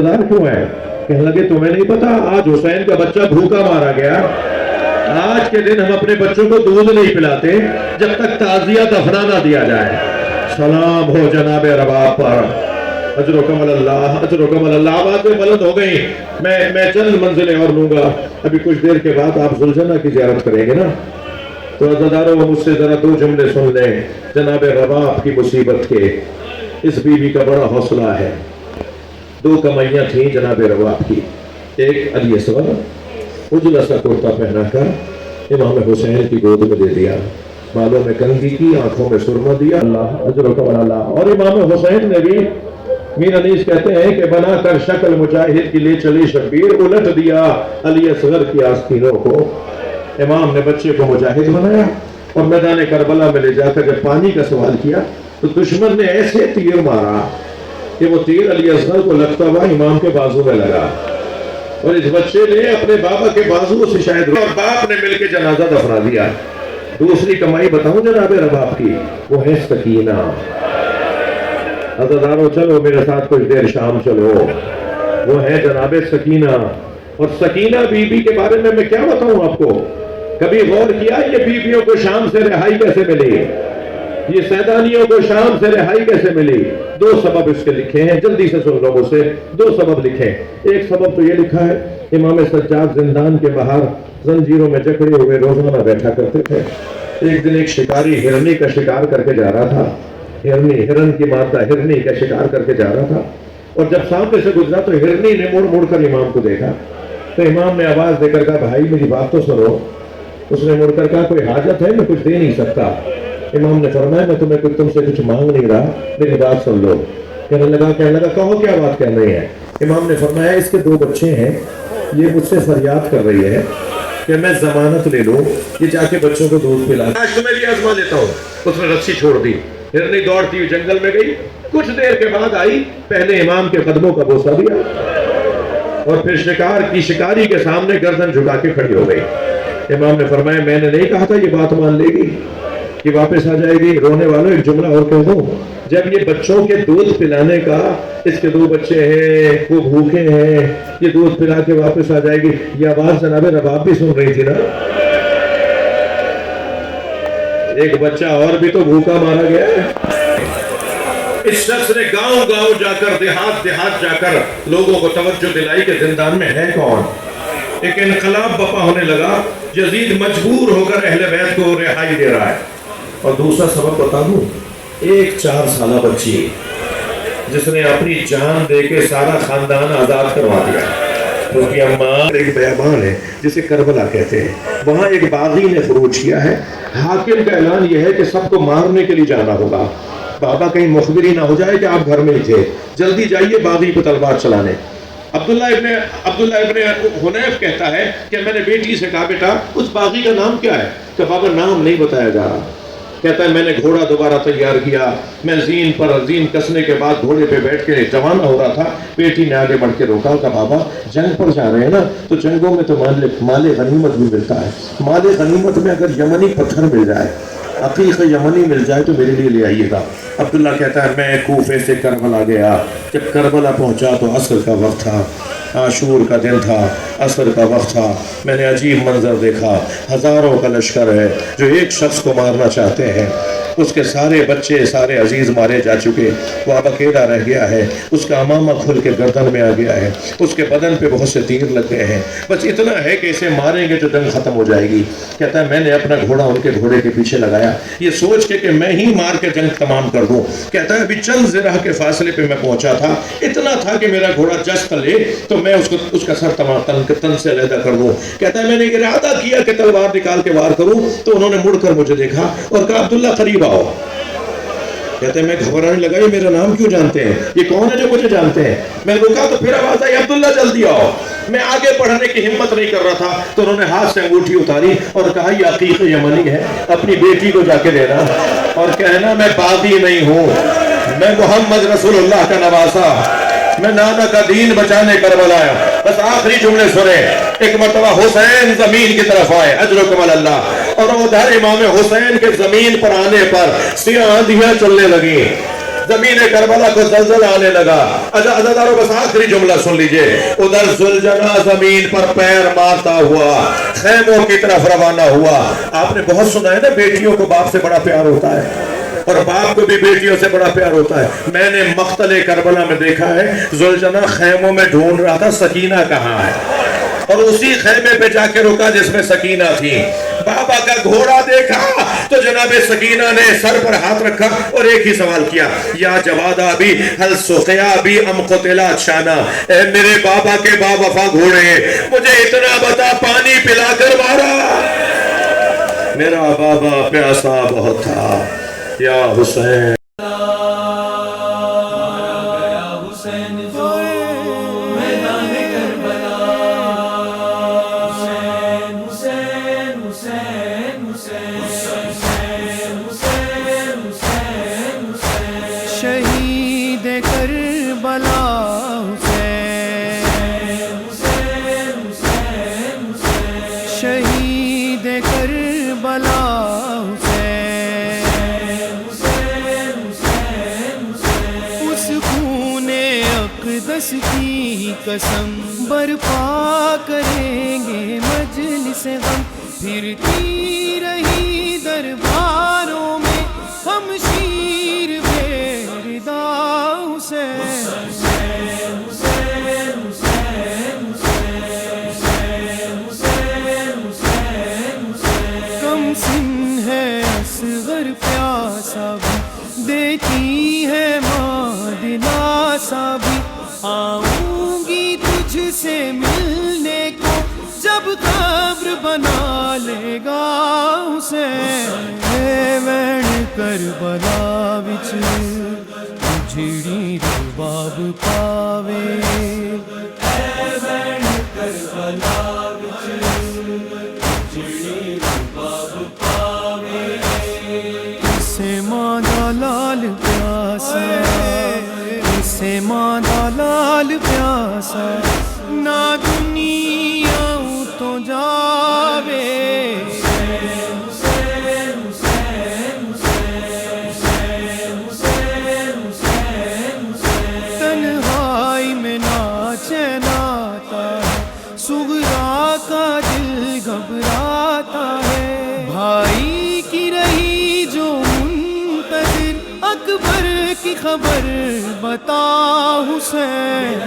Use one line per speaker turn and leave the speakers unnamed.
روزدار کیوں ہے؟ کہنے لگے تمہیں نہیں پتا آج حسین کا بچہ بھوکا مارا گیا، آج کے دن ہم اپنے بچوں کو دودھ نہیں پلاتے جب تک تعزیہ دفنا نہ دیا جائے۔ سلام ہو جناب رباب پر، اجرکم اللہ، اجرکم اللہ۔ آوازیں بلند ہو گئی، میں چند منزلیں اور لوں گا، ابھی کچھ دیر کے بعد آپ ذوالجنہ کی زیارت کریں گے نا، تو عزیزانو مجھ سے ذرا دو جملے سن لیں جناب رباب کی مصیبت کے۔ اس بیوی کا بڑا حوصلہ ہے، دو کمائیاں تھیں جناب رباب کی، ایک علی اصغر اجلا سا کرتا پہنا کر امام حسین کی گود میں دے دیا، بالوں میں کنگھی کی، آنکھوں میں سرما دیا، اللہ اجرکم اللہ۔ اور امام حسین نے بھی، میر انیس کہتے ہیں کہ بنا کر شکل مجاہد کے لیے چلی شبیر، الٹ دیا علی اصغر کی آستینوں کو۔ امام نے بچے کو مجاہد بنایا اور میدان کربلا میں لے جا کر جب پانی کا سوال کیا تو دشمن نے ایسے تیر مارا کہ وہ تیر علی اصغر کو لگتا ہوا امام کے بازو میں لگا، اور اس بچے نے اپنے بابا کے بازو سے شاید اور باپ نے مل کے جنازہ دفنا دیا۔ دوسری کمائی بتاؤں جناب رباب کی، وہ ہے سکینہ۔ عزیزانو چلو میرے ساتھ کچھ دیر شام چلو، وہ ہے جناب سکینہ۔ اور سکینہ بی بی کے بارے میں کیا بتاؤں آپ کو؟ کبھی غور کیا یہ بیویوں کو شام سے رہائی کیسے ملی؟ یہ سیدانیوں کو شام سے رہائی کیسے ملی؟ دو سبب اس کے لکھے ہیں، جلدی سے سن لو مجھ سے، دو سبب لکھے۔ ایک سبب تو یہ لکھا ہے امام سجاد زندان کے باہر زنجیروں میں جکڑے ہوئے روزانہ بیٹھا کرتے تھے۔ ایک دن ایک شکاری ہرنی کا شکار کر کے جا رہا تھا، ہرن کی مادہ ہرنی کا شکار کر کے جا رہا تھا، اور جب سامنے سے گزرا تو ہرنی نے مڑ مڑ کر امام کو دیکھا، تو امام نے آواز دے کر کہا بھائی میری بات تو سنو۔ اس نے مڑ کر کہا کوئی حاجت ہے؟ میں کچھ دے نہیں سکتا۔ امام نے فرمایا میں تم سے کچھ مانگ نہیں رہا، میری بات سن لو۔ کہنے لگا کہو کیا بات کہہ رہی ہے؟ امام نے فرمایا اس کے دو بچے ہیں، یہ مجھ سے فریاد کر رہی ہے کہ میں ضمانت لے لوں، یہ جا کے بچوں کو دودھ پلا، آج تمہیں بھی آزما لیتا ہوں۔ اس نے رسی چھوڑ دی، ہرنی دوڑتی ہوئی جنگل میں گئی، کچھ دیر کے بعد آئی، پہلے امام کے قدموں کا بوسہ دیا اور پھر شکاری کے سامنے گردن جھکا کے کھڑی ہو گئی۔ امام نے فرمایا میں نے نہیں کہا تھا یہ بات مان لے گی کہ واپس آ جائے گی؟ رونے والوں ایک جملہ اور کہہ دوں، جب یہ بچوں کے دودھ پلانے کا، اس کے دو بچے ہیں وہ بھوکے ہیں، یہ دودھ پلا کے واپس آ جائے گی، یہ آواز جناب رباب بھی سن رہی تھی نا۔ ایک بچہ اور بھی تو بھوکا مارا گیا ہے۔ اس شخص نے گاؤں گاؤں جا کر، دیہات جا کر لوگوں کو توجہ دلائی کہ زندان میں ہے کون۔ ایک انقلاب بپا ہونے لگا، یزید مجبور ہو کر اہل بیت کو رہائی دے رہا ہے۔ اور دوسرا سبب بتا دوں، ایک 4 سالہ بچی جس نے اپنی جان دے کے سارا خاندان آزاد کروا دیا، کیونکہ اماں ایک بیابان ہے جسے کربلا کہتے ہیں، وہاں ایک باغی نے خروج کیا ہے، حاکم کا اعلان یہ ہے کہ سب کو مارنے کے لیے جانا ہوگا، بابا کہیں مخبری نہ ہو جائے کہ آپ گھر میں ہی تھے، جلدی جائیے باغی کو تلوار چلانے۔ عبداللہ ابن حنیف کہتا ہے کہ میں نے بیٹی سے کہا بیٹا اس باغی کا نام کیا ہے؟ کہ بابا نام نہیں بتایا جا رہا۔ کہتا ہے میں نے گھوڑا دوبارہ تیار کیا، میں زین کسنے کے بعد گھوڑے پہ بیٹھ کے روانہ ہو رہا تھا، بیٹی نے آگے بڑھ کے روکا کہ بابا جنگ پر جا رہے ہیں نا، تو جنگوں میں تو مال غنیمت بھی ملتا ہے، مال غنیمت میں اگر یمنی پتھر مل جائے، عقیق یمنی مل جائے تو میرے لیے لے آئیے گا۔ عبداللہ کہتا ہے میں کوفے سے کربلا گیا، جب کربلا پہنچا تو عصر کا وقت تھا، عاشور کا دن تھا، عصر کا وقت تھا، میں نے عجیب منظر دیکھا، ہزاروں کا لشکر ہے جو ایک شخص کو مارنا چاہتے ہیں، اس کے سارے بچے سارے عزیز مارے جا چکے، وہ اب اکیلا رہ گیا ہے، اس کا امامہ کھل کے گردن میں آ گیا ہے، اس کے بدن پہ بہت سے تیر لگ گئے ہیں، بس اتنا ہے کہ اسے ماریں گے تو جنگ ختم ہو جائے گی۔ کہتا ہے میں نے اپنا گھوڑا ان کے گھوڑے کے پیچھے لگایا، یہ سوچ کے کہ میں ہی مار کے جنگ تمام کر دوں۔ کہتا ہے ابھی چند ذرا کے فاصلے پہ میں پہنچا تھا، اتنا تھا کہ میرا گھوڑا جست لے تو میں اس کا سر تن سے علیحدہ کر دوں۔ کہتا ہے میں نے ارادہ کیا کہ تلوار نکال کے وار کروں تو انہوں نے مڑ کر مجھے دیکھا اور کہا عبداللہ قریب آؤ۔ کہتے ہیں میں گھبرانے لگا یہ میرا نام کیوں جانتے ہیں، یہ کون ہے جو مجھے جانتے ہیں؟ میں رکا تو پھر آواز آئی عبداللہ جلدی آؤ۔ میں آگے بڑھنے کی ہمت نہیں کر رہا تھا تو انہوں نے ہاتھ سے انگوٹھی اتاری اور کہا یہ عقیق یمنی ہے، اپنی بیٹی کو جا کے دینا اور کہنا میں باغی نہیں ہوں، میں محمد رسول اللہ کا نواسا، میں نانا کا دین بچانے کربلا آیا۔ بس آخری جملے سنے، ایک مرتبہ حسین زمین کی طرف آئے، اجرکم اللہ، اور ادھر امام حسین کے زمین پر آنے پر سیاہ آندھیاں چلنے لگی، زمین کربلا کو زلزلہ آنے لگا. عزاداروں بس آخری جملہ سن لیجئے. ادھر ذوالجناح زمین پر پیر مارتا ہوا خیموں کی طرف روانہ ہوا. آپ نے بہت سنا ہے نا بیٹیوں کو باپ سے بڑا پیار ہوتا ہے اور باپ کو بھی بیٹیوں سے بڑا پیار ہوتا ہے. میں نے مقتل کربلا میں دیکھا ہے ذوالجناح خیموں میں ڈھونڈ رہا تھا سکینہ کہاں ہے, اور اسی خیمے پہ جا کے رکا جس میں سکینہ تھی. بابا کا گھوڑا دیکھا تو جناب سکینہ نے سر پر ہاتھ رکھا اور ایک ہی سوال کیا, یا جوادا بھی حل سقیا بھی ام قتلا چھانا, اے میرے بابا کے با وفا گھوڑے مجھے اتنا بتا پانی پلا کر مارا, میرا بابا پیاسا بہت تھا. یا حسین
شہید کربلا شہید کربلا اس خون اقدس کی قسم برپا کریں گے مجلس غم, پھرتی رہی درباروں میں ہم شیر بیردا کم سن ہے اصغر پیاسا بھی دیتی ہے ماں دلاسا بھی, آؤں گی تجھ سے ملنے کو جب قبر بنا لے گا حسین. وین کربلا وچ جڑی رباب پاوے, وین کربلا وچ جڑی رباب پاوے, اسے ماں دا لال پیاسا, اسے ماں دا لال پیاسا, نہ دنیا تو جاوے. تنہائی میں ناچے ناتا ہے, صغرا کا دل گھبراتا ہے, بھائی کی رہی جو منتظر اکبر کی خبر بتا حسین.